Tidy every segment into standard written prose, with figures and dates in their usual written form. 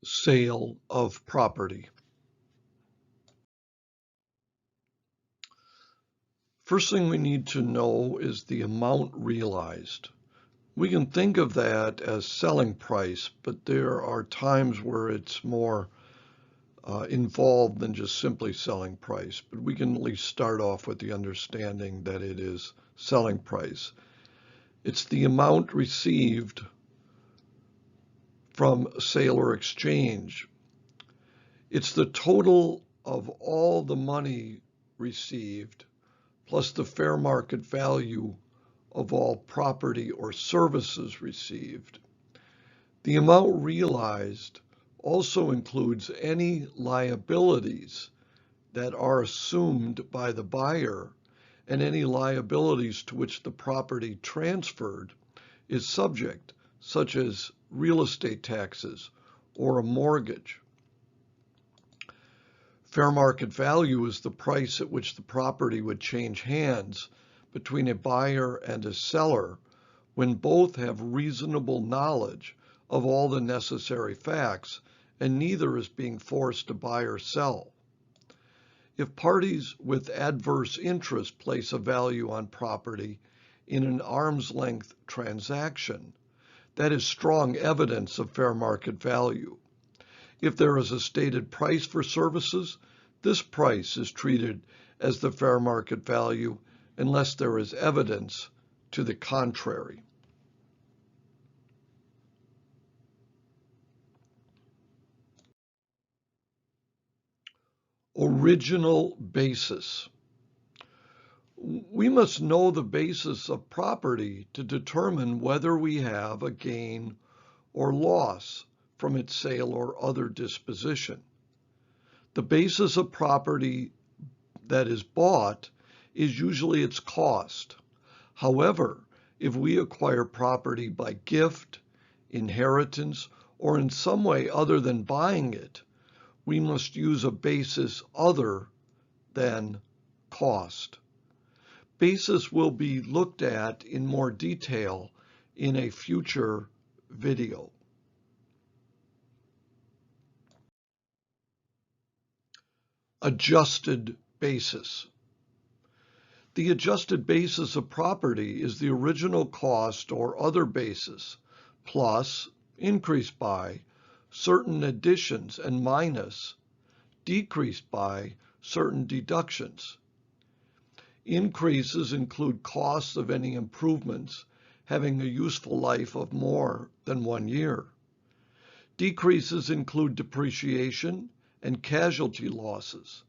sale of property. First thing we need to know is the amount realized. We can think of that as selling price, but there are times where it's more involved than just simply selling price. But we can at least start off with the understanding that it is selling price. It's the amount received from sale or exchange. It's the total of all the money received plus the fair market value of all property or services received. The amount realized also includes any liabilities that are assumed by the buyer and any liabilities to which the property transferred is subject, such as real estate taxes or a mortgage. Fair market value is the price at which the property would change hands between a buyer and a seller when both have reasonable knowledge of all the necessary facts and neither is being forced to buy or sell. If parties with adverse interest place a value on property in an arm's length transaction, that is strong evidence of fair market value. If there is a stated price for services, this price is treated as the fair market value unless there is evidence to the contrary. Original basis. We must know the basis of property to determine whether we have a gain or loss from its sale or other disposition. The basis of property that is bought is usually its cost. However, if we acquire property by gift, inheritance, or in some way other than buying it, we must use a basis other than cost. Basis will be looked at in more detail in a future video. Adjusted basis. The adjusted basis of property is the original cost or other basis, plus, increased by, certain additions and minus, decreased by, certain deductions. Increases include costs of any improvements having a useful life of more than 1 year. Decreases include depreciation and casualty losses.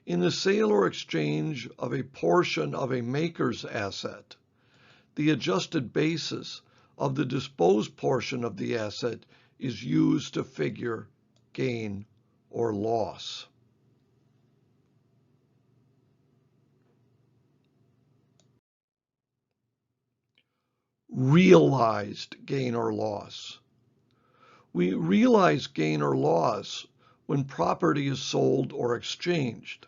In the sale or exchange of a portion of a maker's asset, the adjusted basis of the disposed portion of the asset is used to figure gain or loss. Realized gain or loss. We realize gain or loss when property is sold or exchanged.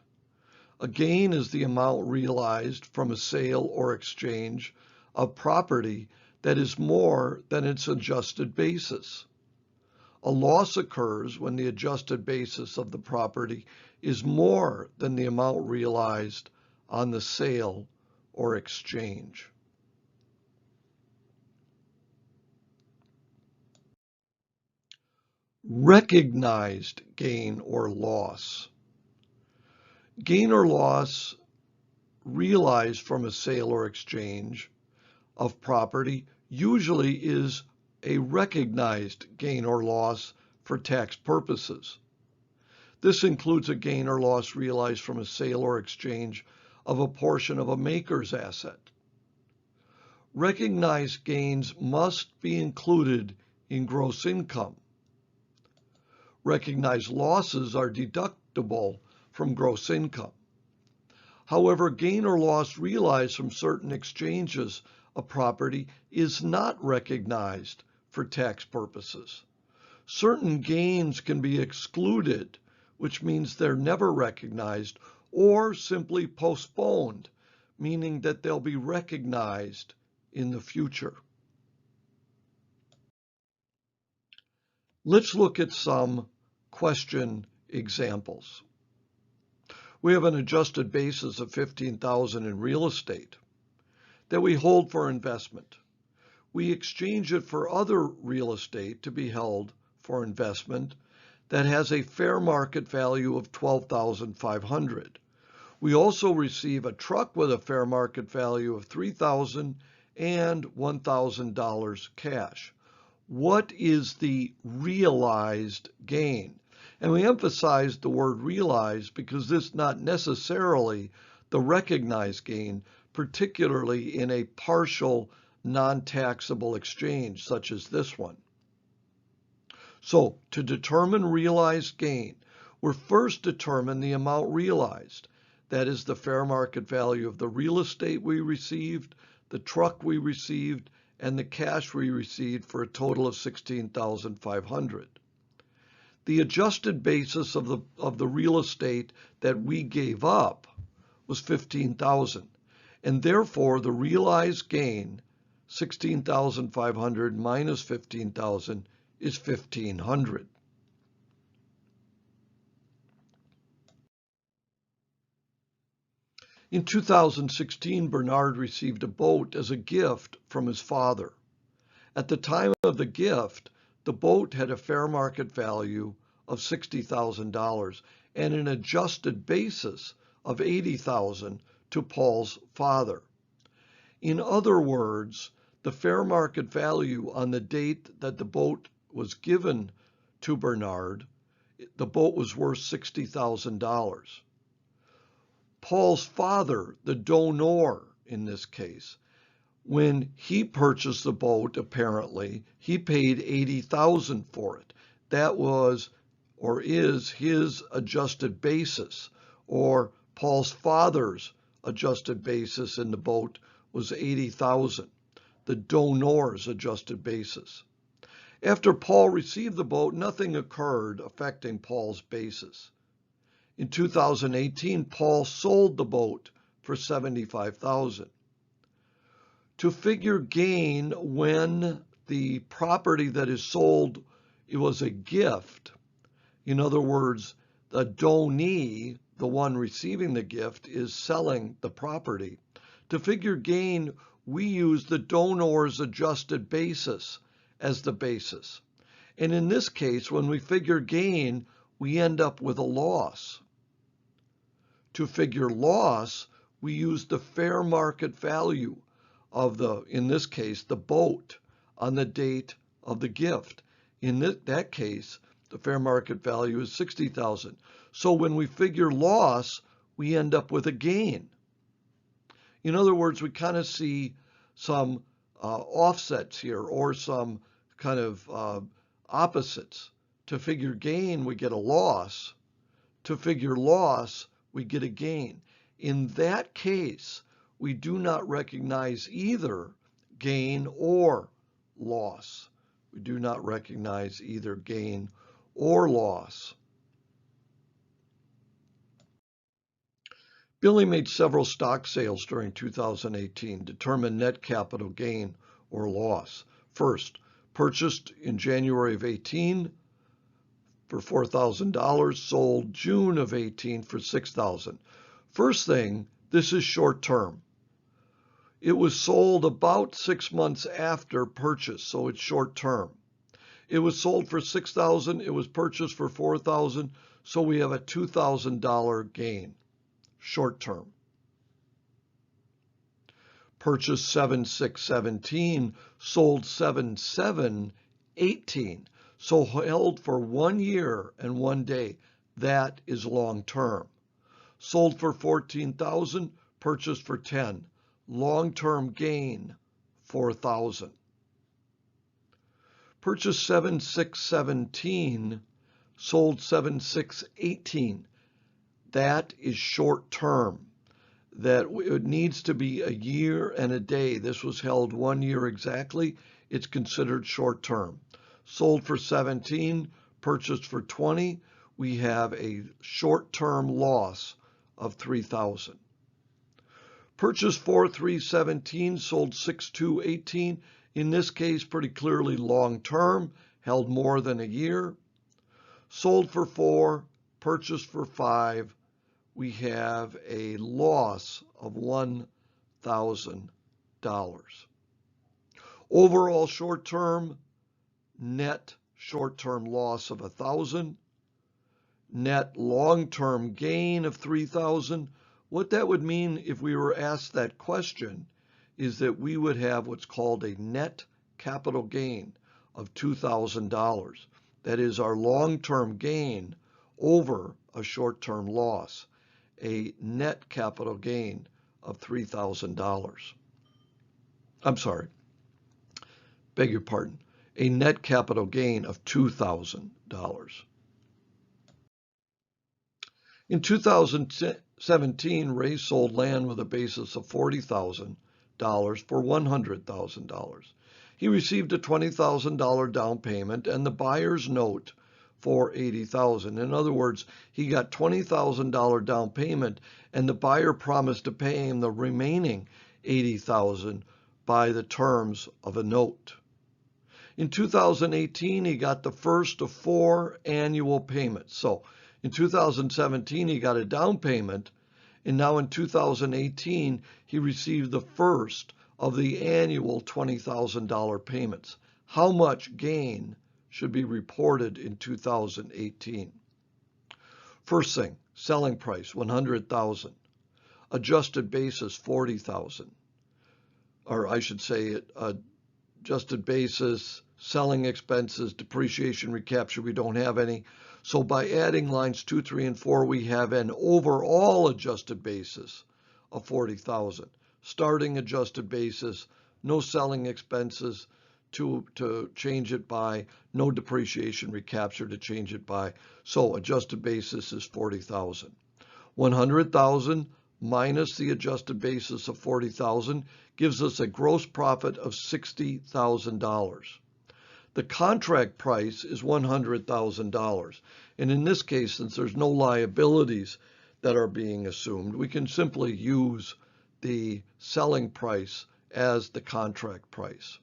A gain is the amount realized from a sale or exchange of property that is more than its adjusted basis. A loss occurs when the adjusted basis of the property is more than the amount realized on the sale or exchange. Recognized gain or loss. Gain or loss realized from a sale or exchange of property usually is a recognized gain or loss for tax purposes. This includes a gain or loss realized from a sale or exchange of a portion of a maker's asset. Recognized gains must be included in gross income. Recognized losses are deductible from gross income. However, gain or loss realized from certain exchanges of property is not recognized for tax purposes. Certain gains can be excluded, which means they're never recognized, or simply postponed, meaning that they'll be recognized in the future. Let's look at some question examples. We have an adjusted basis of $15,000 in real estate that we hold for investment. We exchange it for other real estate to be held for investment that has a fair market value of $12,500. We also receive a truck with a fair market value of $3,000 and $1,000 cash. What is the realized gain? And we emphasize the word realized because this is not necessarily the recognized gain, particularly in a partial non-taxable exchange such as this one. So to determine realized gain, we're first determine the amount realized. That is the fair market value of the real estate we received, the truck we received, and the cash we received for a total of $16,500. The adjusted basis of the real estate that we gave up was $15,000, and therefore the realized gain, $16,500 minus $15,000, is $1,500. In 2016, Bernard received a boat as a gift from his father. At the time of the gift, the boat had a fair market value of $60,000 and an adjusted basis of $80,000 to Paul's father. In other words, the fair market value on the date that the boat was given to Bernard, the boat was worth $60,000. Paul's father, the donor in this case, when he purchased the boat, apparently, he paid $80,000 for it. That was or is his adjusted basis, or Paul's father's adjusted basis in the boat was $80,000, the donor's adjusted basis. After Paul received the boat, nothing occurred affecting Paul's basis. In 2018, Paul sold the boat for $75,000. To figure gain when the property that is sold, it was a gift. In other words, the donee, the one receiving the gift, is selling the property. To figure gain, we use the donor's adjusted basis as the basis. And in this case, when we figure gain, we end up with a loss. To figure loss, we use the fair market value of in this case, the boat on the date of the gift. In that case, the fair market value is $60,000. So when we figure loss, we end up with a gain. In other words, we kind of see some offsets here or some kind of opposites. To figure gain, we get a loss. To figure loss, we get a gain. In that case, we do not recognize either gain or loss. We do not recognize either gain or loss. Billy made several stock sales during 2018. Determine net capital gain or loss. First, purchased in January of 18 for $4,000, sold June of 18 for $6,000. First thing, this is short term. It was sold about 6 months after purchase, so it's short term. It was sold for $6,000, it was purchased for $4,000, so we have a $2,000 gain, short term. Purchased 7/6/17, sold 7/7/18. So held for 1 year and 1 day. That is long term. Sold for $14,000, purchased for $10,000. Long-term gain, $4,000. Purchased 7/6/17, sold 7/6/18. That is short term. That it needs to be a year and a day. This was held 1 year exactly. It's considered short term. Sold for 17, purchased for 20. We have a short-term loss of 3,000. Purchased 4/3/17, sold 6/2/18. In this case, pretty clearly long-term, held more than a year, sold for 4, purchased for 5, we have a loss of $1,000. Overall short-term, net short-term loss of 1,000, net long-term gain of 3,000. What that would mean if we were asked that question is that we would have what's called a net capital gain of $2,000. That is our long-term gain over a short-term loss, a net capital gain of $3,000. I'm sorry, beg your pardon, a net capital gain of $2,000. In 2017, Ray sold land with a basis of $40,000 for $100,000. He received a $20,000 down payment and the buyer's note for $80,000. In other words, he got $20,000 down payment and the buyer promised to pay him the remaining $80,000 by the terms of a note. In 2018, he got the first of 4 annual payments. So in 2017, he got a down payment, and now in 2018, he received the first of the annual $20,000 payments. How much gain should be reported in 2018? First thing, selling price, $100,000. Adjusted basis, $40,000. Or I should say, adjusted basis, selling expenses, depreciation, recapture, we don't have any. So by adding lines 2, 3, and 4, we have an overall adjusted basis of $40,000. Starting adjusted basis, no selling expenses to change it by, no depreciation recapture to change it by. So adjusted basis is $40,000. 100,000 minus the adjusted basis of 40,000 gives us a gross profit of $60,000. The contract price is $100,000. And in this case, since there's no liabilities that are being assumed, we can simply use the selling price as the contract price.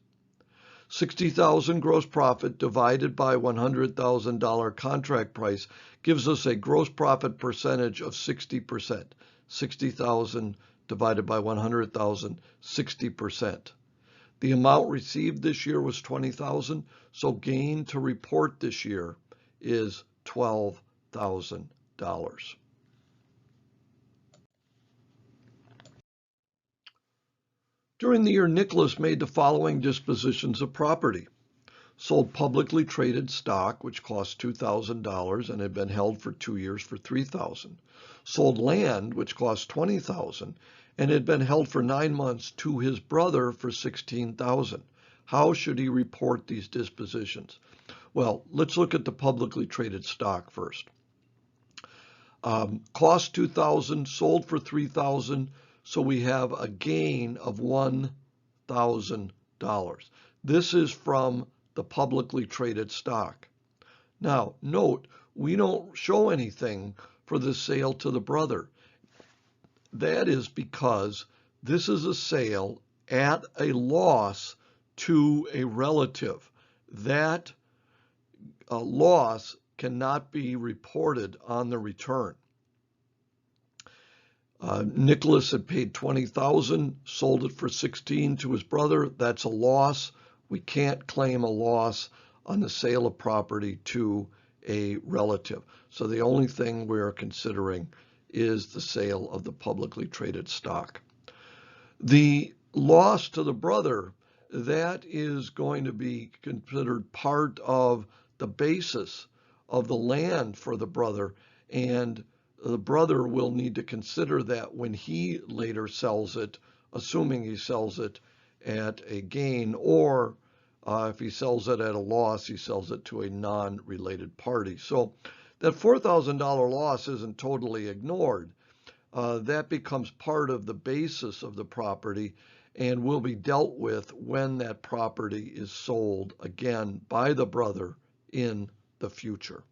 60,000 gross profit divided by $100,000 contract price gives us a gross profit percentage of 60%. 60,000 divided by 100,000, 60%. The amount received this year was $20,000, so gain to report this year is $12,000. During the year, Nicholas made the following dispositions of property. Sold publicly traded stock, which cost $2,000 and had been held for 2 years for $3,000. Sold land, which cost $20,000 and had been held for 9 months to his brother for $16,000. How should he report these dispositions? Well, let's look at the publicly traded stock first. Cost $2,000, sold for $3,000, so we have a gain of $1,000. This is from the publicly traded stock. Now, note, we don't show anything for the sale to the brother. That is because this is a sale at a loss to a relative. That loss cannot be reported on the return. Nicholas had paid $20,000, sold it for $16,000 to his brother. That's a loss. We can't claim a loss on the sale of property to a relative. So the only thing we're considering is the sale of the publicly traded stock. The loss to the brother, that is going to be considered part of the basis of the land for the brother, and the brother will need to consider that when he later sells it, assuming he sells it at a gain, or if he sells it at a loss, he sells it to a non-related party. So that $4,000 loss isn't totally ignored. That becomes part of the basis of the property and will be dealt with when that property is sold again by the brother in the future.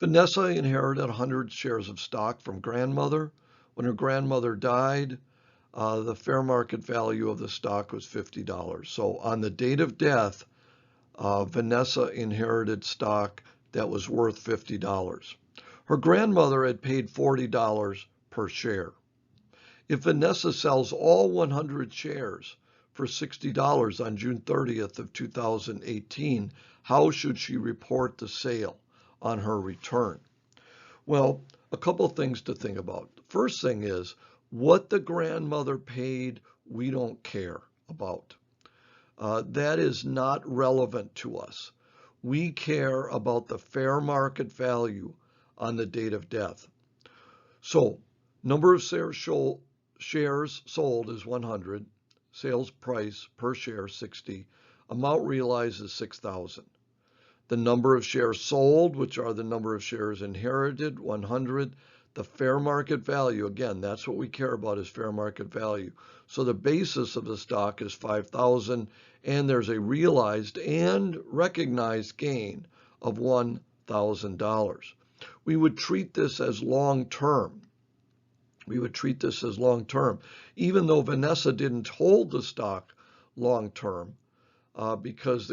Vanessa inherited 100 shares of stock from grandmother. When her grandmother died, the fair market value of the stock was $50. So on the date of death, Vanessa inherited stock that was worth $50. Her grandmother had paid $40 per share. If Vanessa sells all 100 shares for $60 on June 30th of 2018, how should she report the sale on her return? Well, a couple things to think about. First thing is, what the grandmother paid, we don't care about. That is not relevant to us. We care about the fair market value on the date of death. So, number of shares sold is 100, sales price per share 60, amount realized is 6,000. The number of shares sold, which are the number of shares inherited, 100. The fair market value, again, that's what we care about, is fair market value. So the basis of the stock is 5,000, and there's a realized and recognized gain of $1,000. We would treat this as long-term. Even though Vanessa didn't hold the stock long-term, because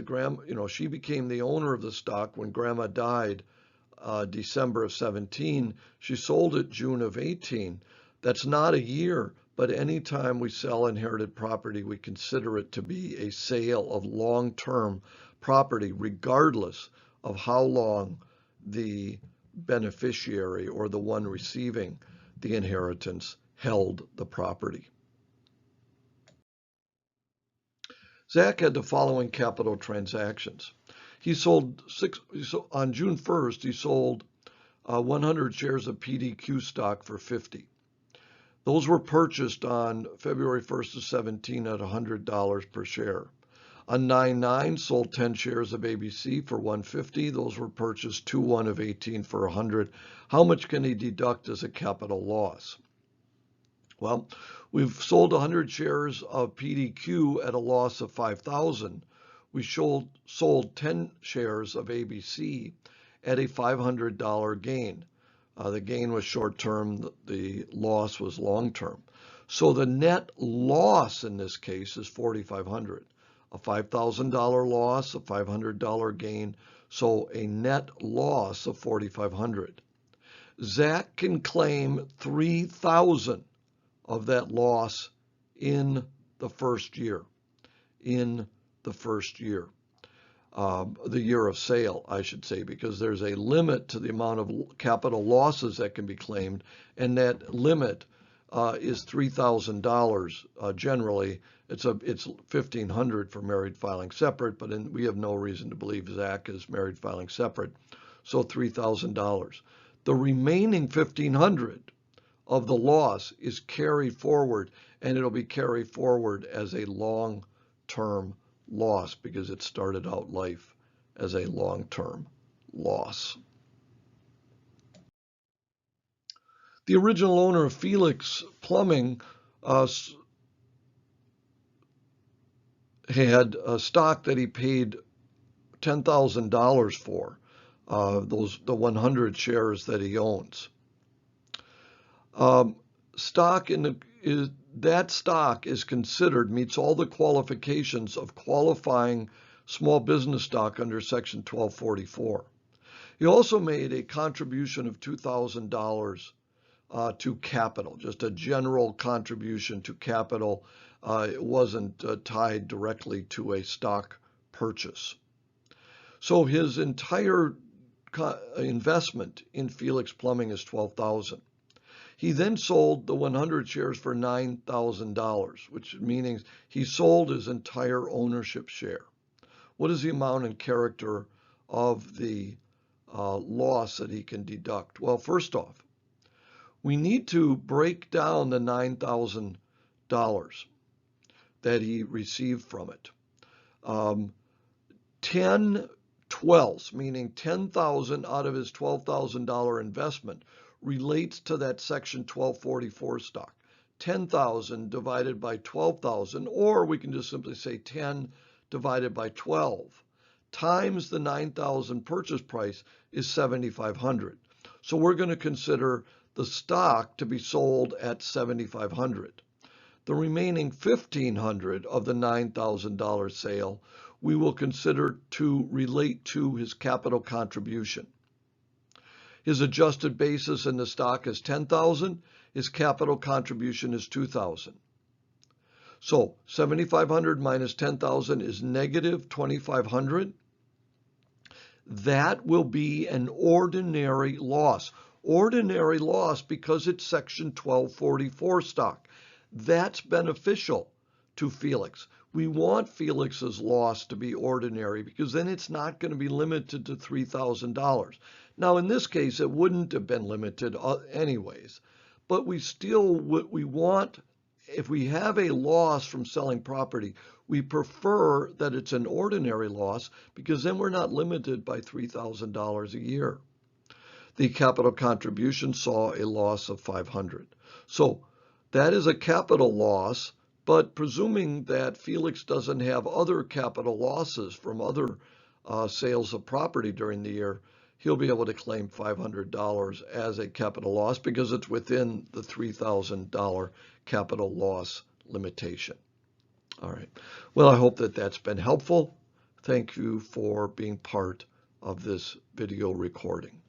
she became the owner of the stock when Grandma died December of 17. She sold it June of 18. That's not a year, but anytime we sell inherited property, we consider it to be a sale of long-term property, regardless of how long the beneficiary or the one receiving the inheritance held the property. Zach had the following capital transactions. On June 1st, he sold 100 shares of PDQ stock for $50. Those were purchased on February 1st of 17 at $100 per share. On 9/9, sold 10 shares of ABC for $150. Those were purchased 2/1 of 18 for $100. How much can he deduct as a capital loss? Well, we've sold 100 shares of PDQ at a loss of $5,000. We sold 10 shares of ABC at a $500 gain. The gain was short-term, the loss was long-term. So the net loss in this case is $4,500. A $5,000 loss, a $500 gain, so a net loss of $4,500. Zach can claim $3,000 of that loss in the first year. The year of sale, I should say, because there's a limit to the amount of capital losses that can be claimed, and that limit is $3,000 generally. It's $1,500 for married filing separate, but we have no reason to believe Zach is married filing separate, so $3,000. The remaining $1,500 of the loss is carried forward, and it'll be carried forward as a long-term loss because it started out life as a long-term loss. The original owner of Felix Plumbing had a stock that he paid $10,000 for, the 100 shares that he owns. That stock is considered, meets all the qualifications of qualifying small business stock under Section 1244. He also made a contribution of $2,000 to capital, just a general contribution to capital. It wasn't tied directly to a stock purchase. So his entire investment in Felix Plumbing is $12,000. He then sold the 100 shares for $9,000, which means he sold his entire ownership share. What is the amount and character of the loss that he can deduct? Well, first off, we need to break down the $9,000 that he received from it. 10/12, meaning 10,000 out of his $12,000 investment relates to that Section 1244 stock. 10,000 divided by 12,000, or we can just simply say 10 divided by 12 times the 9,000 purchase price is $7,500. So we're going to consider the stock to be sold at $7,500. The remaining $1,500 of the $9,000 sale we will consider to relate to his capital contribution. His adjusted basis in the stock is $10,000. His capital contribution is $2,000. So $7,500 minus $10,000 is negative $2,500. That will be an ordinary loss. Ordinary loss because it's Section 1244 stock. That's beneficial to Felix. We want Felix's loss to be ordinary because then it's not going to be limited to $3,000. Now, in this case, it wouldn't have been limited anyways, but we want, if we have a loss from selling property, we prefer that it's an ordinary loss because then we're not limited by $3,000 a year. The capital contribution saw a loss of $500. So that is a capital loss, but presuming that Felix doesn't have other capital losses from other sales of property during the year, he'll be able to claim $500 as a capital loss because it's within the $3,000 capital loss limitation. All right. Well, I hope that that's been helpful. Thank you for being part of this video recording.